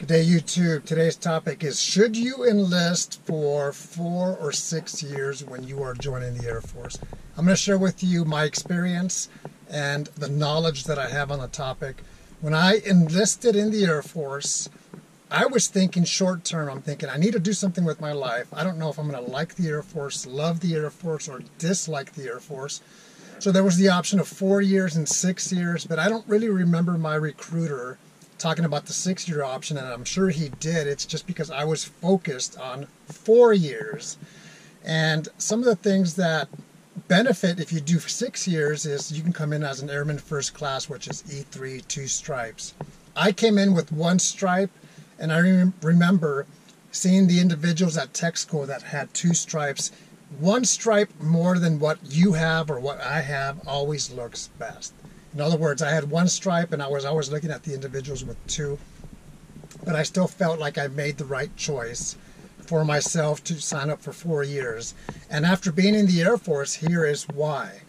Good day, YouTube. Today's topic is, should you enlist for 4 or 6 years when you are joining the Air Force? I'm going to share with you my experience and the knowledge that I have on the topic. When I enlisted in the Air Force, I was thinking short term. I'm thinking, I need to do something with my life. I don't know if I'm going to like the Air Force, love the Air Force, or dislike the Air Force. So there was the option of 4 years and 6 years, but I don't really remember my recruiter talking about the 6-year option, and I'm sure he did. It's just because I was focused on 4 years. And some of the things that benefit if you do 6 years is you can come in as an airman first class, which is E3, 2 stripes. I came in with 1 stripe, and I remember seeing the individuals at tech school that had 2 stripes. 1 stripe more than what you have or what I have always looks best. In other words, I had 1 stripe and I was always looking at the individuals with 2, but I still felt like I made the right choice for myself to sign up for 4 years. And after being in the Air Force, here is why.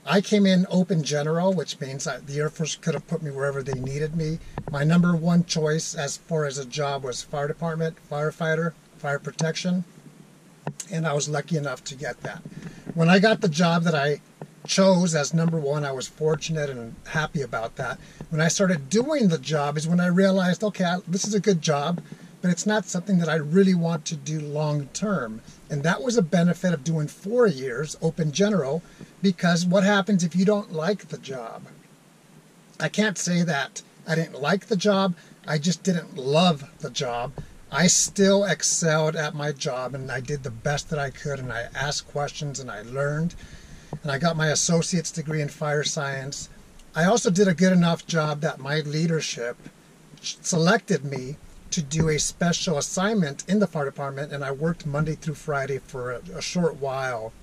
I came in open general, which means the Air Force could have put me wherever they needed me. My number 1 choice as far as a job was fire department, firefighter, fire protection, and I was lucky enough to get that. When I got the job that I chose as number 1, I was fortunate and happy about that. When I started doing the job is when I realized, okay, this is a good job, but it's not something that I really want to do long term. And that was a benefit of doing 4 years open general, because what happens if you don't like the job? I can't say that I didn't like the job, I just didn't love the job. I still excelled at my job, and I did the best that I could, and I asked questions and I learned. And I got my associate's degree in fire science. I also did a good enough job that my leadership selected me to do a special assignment in the fire department, and I worked Monday through Friday for a short while,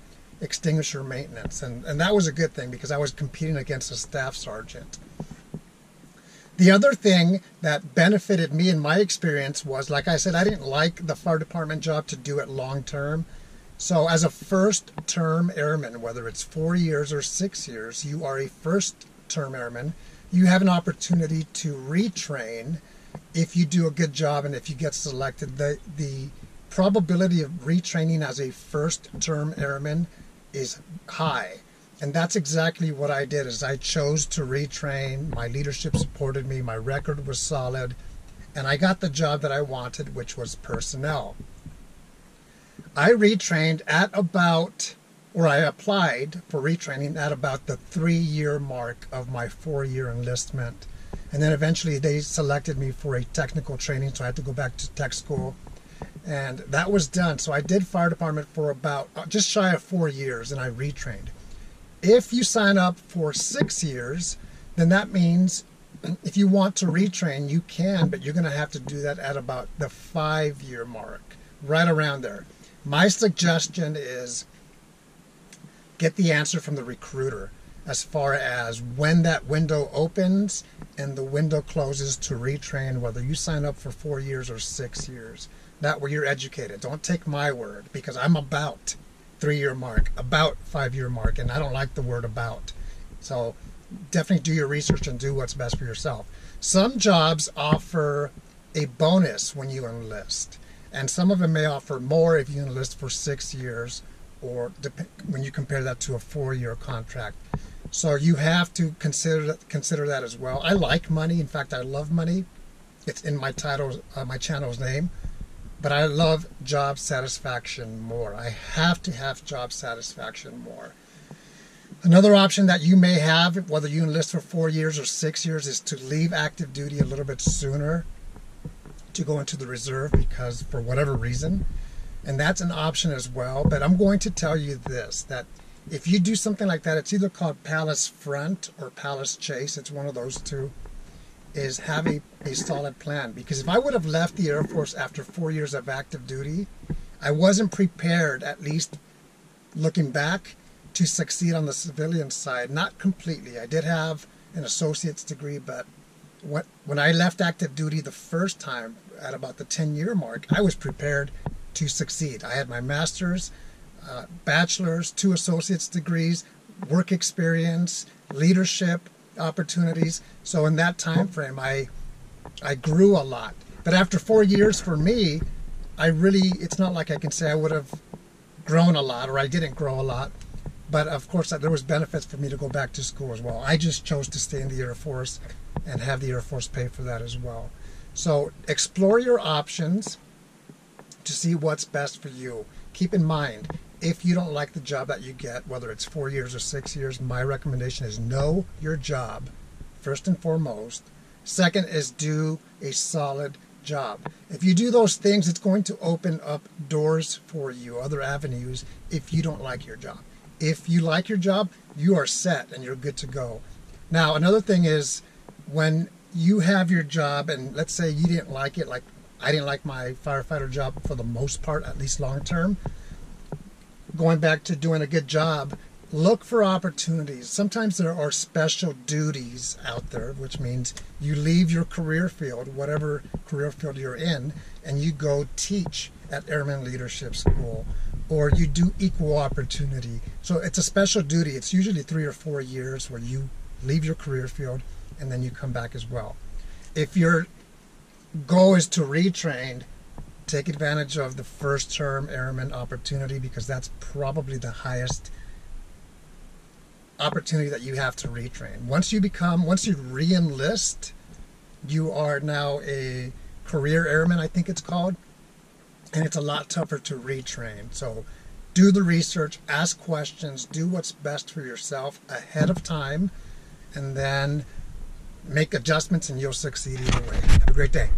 extinguisher maintenance. And that was a good thing because I was competing against a staff sergeant. The other thing that benefited me in my experience was, like I said, I didn't like the fire department job to do it long term. So as a first-term airman, whether it's 4 years or 6 years, you are a first-term airman. You have an opportunity to retrain if you do a good job and if you get selected. The probability of retraining as a first-term airman is high. And that's exactly what I did, is I chose to retrain. My leadership supported me. My record was solid. And I got the job that I wanted, which was personnel. I retrained at about, or I applied for retraining at about the 3-year mark of my 4-year enlistment. And then eventually they selected me for a technical training, so I had to go back to tech school. And that was done. So I did fire department for about just shy of 4 years, and I retrained. If you sign up for 6 years, then that means if you want to retrain, you can, but you're going to have to do that at about the 5-year mark, right around there. My suggestion is get the answer from the recruiter as far as when that window opens and the window closes to retrain, whether you sign up for 4 years or 6 years. That way you're educated. Don't take my word, because I'm about 3-year mark, about 5-year mark, and I don't like the word about. So definitely do your research and do what's best for yourself. Some jobs offer a bonus when you enlist, and some of them may offer more if you enlist for 6 years, or when you compare that to a 4-year contract. So you have to consider that as well. I like money. In fact, I love money. It's in my title, my channel's name. But I love job satisfaction more. I have to have job satisfaction more. Another option that you may have, whether you enlist for 4 years or 6 years, is to leave active duty a little bit sooner to go into the reserve, because for whatever reason, and that's an option as well. But I'm going to tell you this, that if you do something like that, it's either called Palace Front or Palace Chase. It's one of those two. Is have a solid plan. Because if I would have left the Air Force after 4 years of active duty, I wasn't prepared, at least looking back, to succeed on the civilian side. Not completely. I did have an associate's degree, but when I left active duty the first time at about the 10-year mark, I was prepared to succeed. I had my master's, bachelor's, 2 associate's degrees, work experience, leadership opportunities. So in that time frame, I grew a lot. But after 4 years for me, it's not like I can say I would have grown a lot or I didn't grow a lot. But of course, there was benefits for me to go back to school as well. I just chose to stay in the Air Force and have the Air Force pay for that as well. So explore your options to see what's best for you. Keep in mind, if you don't like the job that you get, whether it's 4 years or 6 years, my recommendation is know your job, first and foremost. Second is do a solid job. If you do those things, it's going to open up doors for you, other avenues, if you don't like your job. If you like your job, you are set and you're good to go. Now, another thing is when you have your job and let's say you didn't like it, like I didn't like my firefighter job for the most part, at least long term, going back to doing a good job, look for opportunities. Sometimes there are special duties out there, which means you leave your career field, whatever career field you're in, and you go teach at Airmen Leadership School, or you do equal opportunity. So it's a special duty. It's usually 3 or 4 years where you leave your career field and then you come back as well. If your goal is to retrain, take advantage of the first term airman opportunity, because that's probably the highest opportunity that you have to retrain. Once you re-enlist, you are now a career airman, I think it's called, and it's a lot tougher to retrain. So do the research, ask questions, do what's best for yourself ahead of time, and then make adjustments and you'll succeed either way. Have a great day.